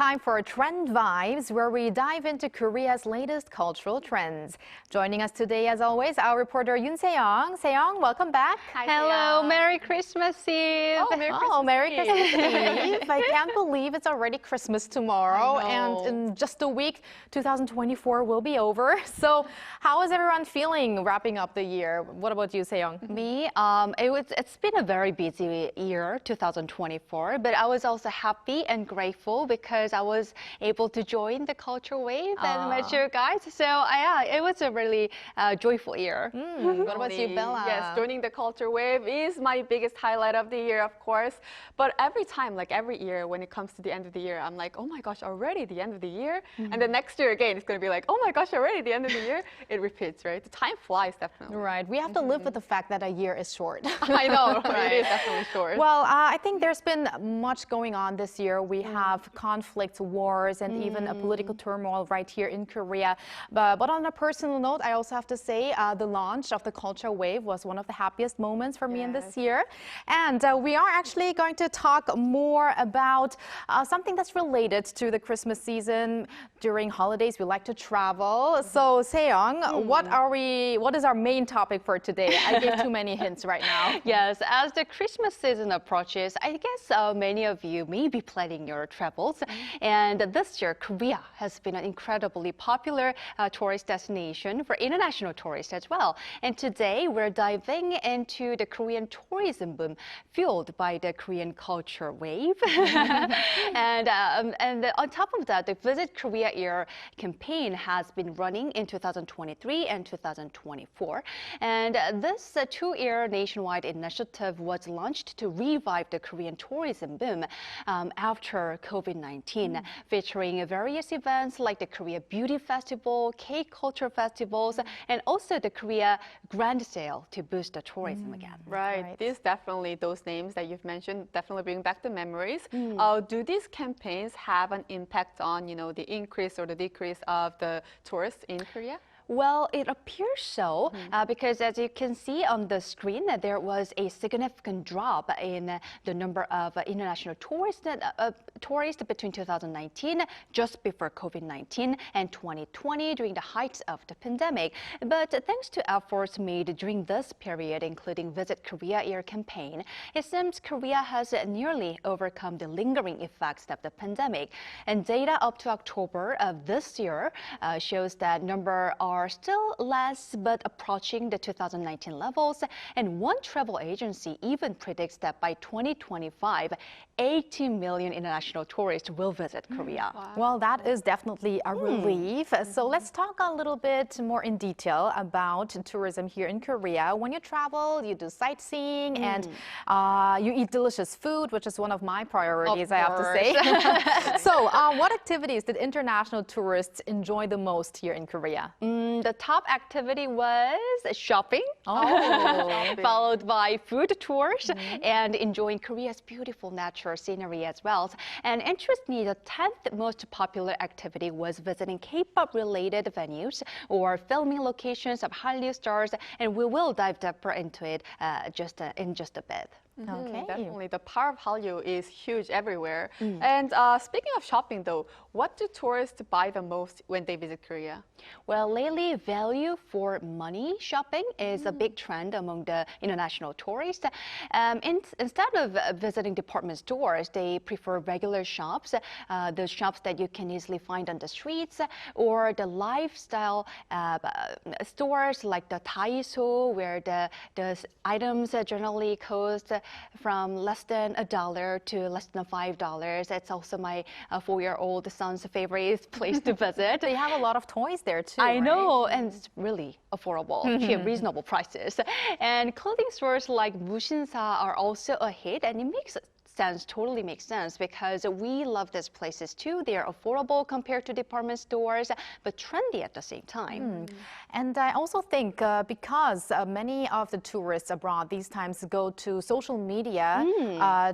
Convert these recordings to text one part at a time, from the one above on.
time for Trend Vibes, where we dive into Korea's latest cultural trends. Joining us today, as always, our reporter Yoon Se-young. Se-young, welcome back. Hi, hello, Merry Christmas Eve. Merry Christmas Eve. I can't believe it's already Christmas tomorrow, and in just a week, 2024 will be over. So, how is everyone feeling wrapping up the year? What about you, Se-young? Me, it's been a very busy year, 2024, but I was also happy and grateful because I was able to join the culture wave and met you guys. So yeah, it was a really joyful year. What about you, Bella? Yes, joining the culture wave is my biggest highlight of the year, of course. But every time, like every year, when it comes to the end of the year, I'm like, oh my gosh, already the end of the year? And then next year again, it's going to be like, oh my gosh, already the end of the year? It repeats, right? The time flies, definitely. Right. We have to live with the fact that a year is short. I know, right? It is definitely short. Well, I think there's been much going on this year. We have conflicts, wars, and even a political turmoil right here in Korea. But on a personal note, I also have to say the launch of the culture wave was one of the happiest moments for me in this year. And we are actually going to talk more about something that's related to the Christmas season. During holidays, we like to travel. So, Se-young, what is our main topic for today? I gave too many hints right now. Yes, as the Christmas season approaches, I guess many of you may be planning your travels. And this year, Korea has been an incredibly popular tourist destination for international tourists as well. And today, we're diving into the Korean tourism boom fueled by the Korean culture wave. And on top of that, the Visit Korea Year campaign has been running in 2023 and 2024. And this two-year nationwide initiative was launched to revive the Korean tourism boom after COVID-19, featuring various events like the Korea Beauty Festival, K-Culture Festivals, and also the Korea Grand Sale to boost the tourism again. Right. These definitely, those names that you've mentioned, definitely bring back the memories. Do these campaigns have an impact on, the increase or the decrease of the tourists in Korea? Well, it appears so because as you can see on the screen, there was a significant drop in the number of international tourists between 2019, just before COVID-19, and 2020 during the height of the pandemic. But thanks to efforts made during this period, including Visit Korea Year campaign, it seems Korea has nearly overcome the lingering effects of the pandemic. And data up to October of this year shows that number are still less but approaching the 2019 levels, and one travel agency even predicts that by 2025, 80 million international tourists will visit Korea. Wow. Well, that is definitely a relief. So let's talk a little bit more in detail about tourism here in Korea. When you travel, you do sightseeing and you eat delicious food, which is one of my priorities, I have to say. So what activities did international tourists enjoy the most here in Korea? The top activity was shopping, followed by food tours, and enjoying Korea's beautiful natural scenery as well. And interestingly, the 10th most popular activity was visiting K-pop related venues or filming locations of Hallyu stars, and we will dive deeper into it in just a bit. Okay. Definitely. The power of Hallyu is huge everywhere. And speaking of shopping, though, what do tourists buy the most when they visit Korea? Well, lately, value for money shopping is a big trend among the international tourists. Instead of visiting department stores, they prefer regular shops, the shops that you can easily find on the streets, or the lifestyle stores like the Daiso, where the items generally cost from less than $1 to less than $5. It's also my 4-year-old son's favorite place to visit. They have a lot of toys there too. I know, and it's really affordable, reasonable prices. And clothing stores like Mushinsa are also a hit, and it totally makes sense because we love these places too. They are affordable compared to department stores, but trendy at the same time. And I also think because many of the tourists abroad these times go to social media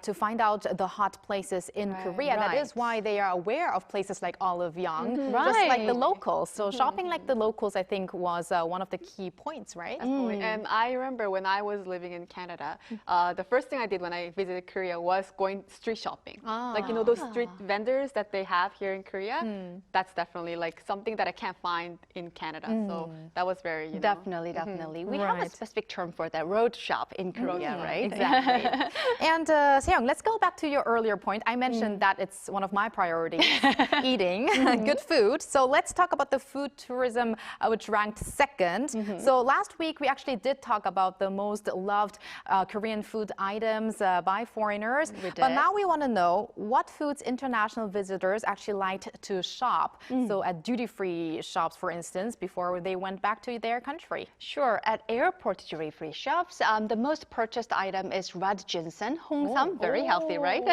to find out the hot places in Korea. That is why they are aware of places like Arirang, just like the locals. So shopping like the locals, I think, was one of the key points, right? And I remember when I was living in Canada, the first thing I did when I visited Korea was going street shopping. Like, you know, those street vendors that they have here in Korea, that's definitely like something that I can't find in Canada. So that was very, you know. Definitely. We have a specific term for that, road shop in Korea, right? Exactly. And Seong, let's go back to your earlier point. I mentioned that it's one of my priorities, eating good food. So let's talk about the food tourism, which ranked second. So last week, we actually did talk about the most loved Korean food items by foreigners. But now we want to know what foods international visitors actually liked to shop. So at duty-free shops, for instance, before they went back to their country. Sure. At airport duty-free shops, the most purchased item is red ginseng, 홍삼, very healthy, right?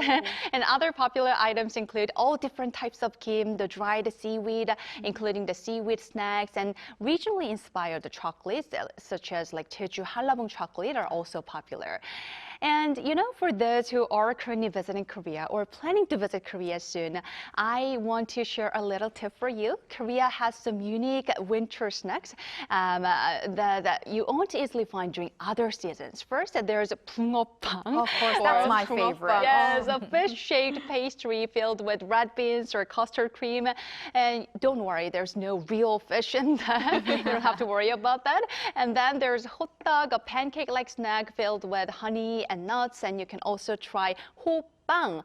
And other popular items include all different types of kim, the dried seaweed, including the seaweed snacks, and regionally inspired chocolates, such as like Jeju Hallabong chocolate, are also popular. And, you know, for those who are currently visiting Korea or planning to visit Korea soon, I want to share a little tip for you. Korea has some unique winter snacks that you won't easily find during other seasons. First, there's 붕어빵. Of course, that's my favorite. Yes, a fish-shaped pastry filled with red beans or custard cream. And don't worry, there's no real fish in that. You don't have to worry about that. And then there's hotdog, a pancake-like snack filled with honey and nuts, and you can also try hoppang,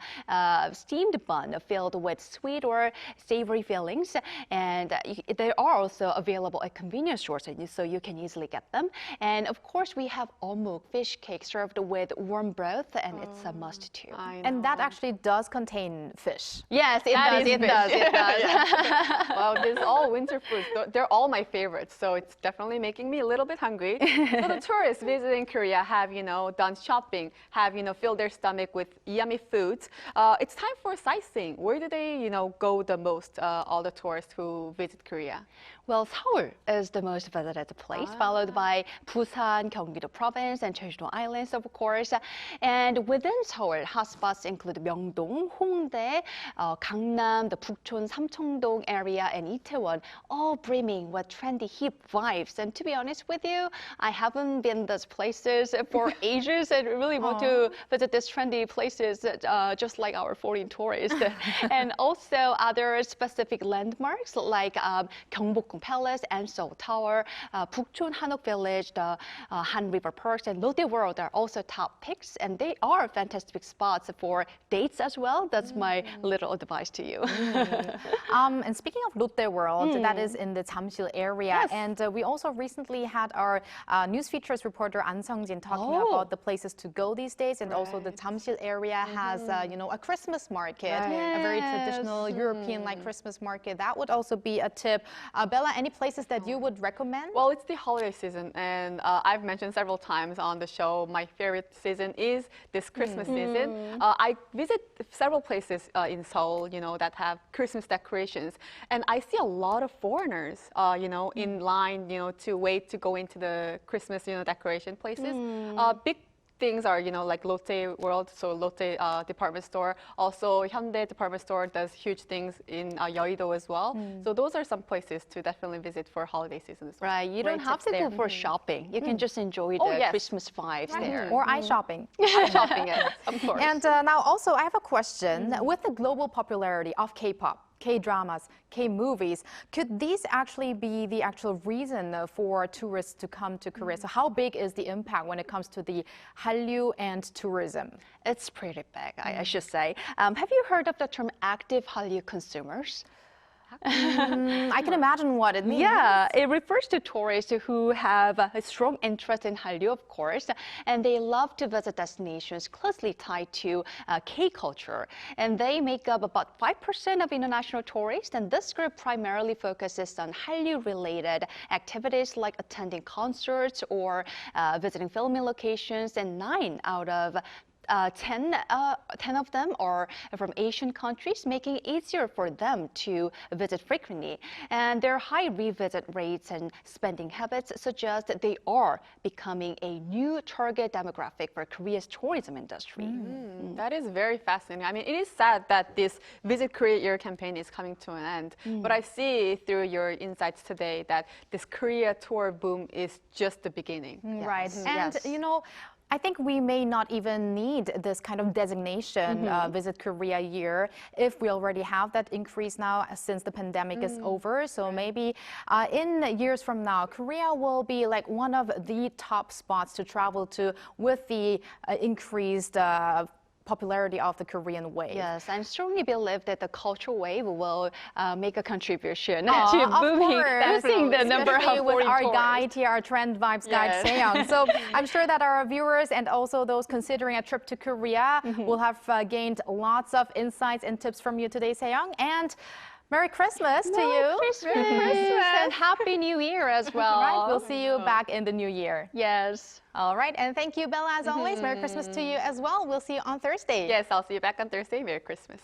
steamed bun filled with sweet or savory fillings, and they are also available at convenience stores, so you can easily get them. And of course, we have omuk fish cake served with warm broth, and it's a must too. And that actually does contain fish. Yes, it does. Wow, these all winter foods. They're all my favorites, so it's definitely making me a little bit hungry. So the tourists visiting Korea have, you know, done shopping, have, you know, filled their stomach with yummy foods. It's time for sightseeing. Where do they, you know, go the most, all the tourists who visit Korea? Well, Seoul is the most visited place, followed by Busan, Gyeonggi-do Province, and Jeju-do Islands, of course. And within Seoul, hotspots include Myeongdong, Hongdae, Gangnam, the Bukchon, Samcheongdong area, and Itaewon, all brimming with trendy hip vibes. And to be honest with you, I haven't been these places for ages. I really want to visit these trendy places, just like our foreign tourists. And also other specific landmarks like Gyeongbokgung Palace and Seoul Tower, Bukchon Hanok Village, the Han River Parks, and Lotte World are also top picks, and they are fantastic spots for dates as well. That's my little advice to you. And speaking of Lotte World, that is in the Jamsil area, and we also recently had our news features reporter An Sung-jin talking about the places to go these days, and also the Jamsil area has, you know, a Christmas market, a very traditional European-like Christmas market. That would also be a tip. Bella, any places that you would recommend? Well, it's the holiday season, and I've mentioned several times on the show, my favorite season is this Christmas season. I visit several places in Seoul, you know, that have Christmas decorations, and I see a lot of foreigners, you know, in line, you know, to wait to go into the Christmas, you know, decoration places. Big things are, you know, like Lotte World, so Lotte department store. Also, Hyundai department store does huge things in Yeouido as well. So those are some places to definitely visit for holiday season as well. Right, you don't have to go for shopping. You can just enjoy the Christmas vibes there. Or eye shopping. Eye shopping, yes, of course. And now also, I have a question. With the global popularity of K-pop, K-dramas, K-movies, could these actually be the actual reason for tourists to come to Korea? So how big is the impact when it comes to the Hallyu and tourism? It's pretty big, I should say. Have you heard of the term active Hallyu consumers? I can imagine what it means. Yeah, it refers to tourists who have a strong interest in Hallyu, of course, and they love to visit destinations closely tied to K-culture. And they make up about 5% of international tourists, and this group primarily focuses on Hallyu-related activities like attending concerts or visiting filming locations, and 9 out of 10 of them are from Asian countries, making it easier for them to visit frequently. And their high revisit rates and spending habits suggest that they are becoming a new target demographic for Korea's tourism industry. That is very fascinating. I mean, it is sad that this Visit Korea Year campaign is coming to an end. But I see through your insights today that this Korea tour boom is just the beginning. Right. And, you know, I think we may not even need this kind of designation, Visit Korea year, if we already have that increase now since the pandemic is over. So maybe in years from now, Korea will be like one of the top spots to travel to with the increased popularity of the Korean wave. Yes, I strongly believe that the cultural wave will make a contribution to Of boosting the number especially of with foreign our tourists. guide here, our trend vibes guide Yes. Seong. So I'm sure that our viewers and also those considering a trip to Korea will have gained lots of insights and tips from you today, Seong. And Merry Christmas to you. And Happy New Year as well. Right, we'll see you back in the new year. Yes. All right, and thank you, Bella, as always. Merry Christmas to you as well. We'll see you on Thursday. Yes, I'll see you back on Thursday. Merry Christmas.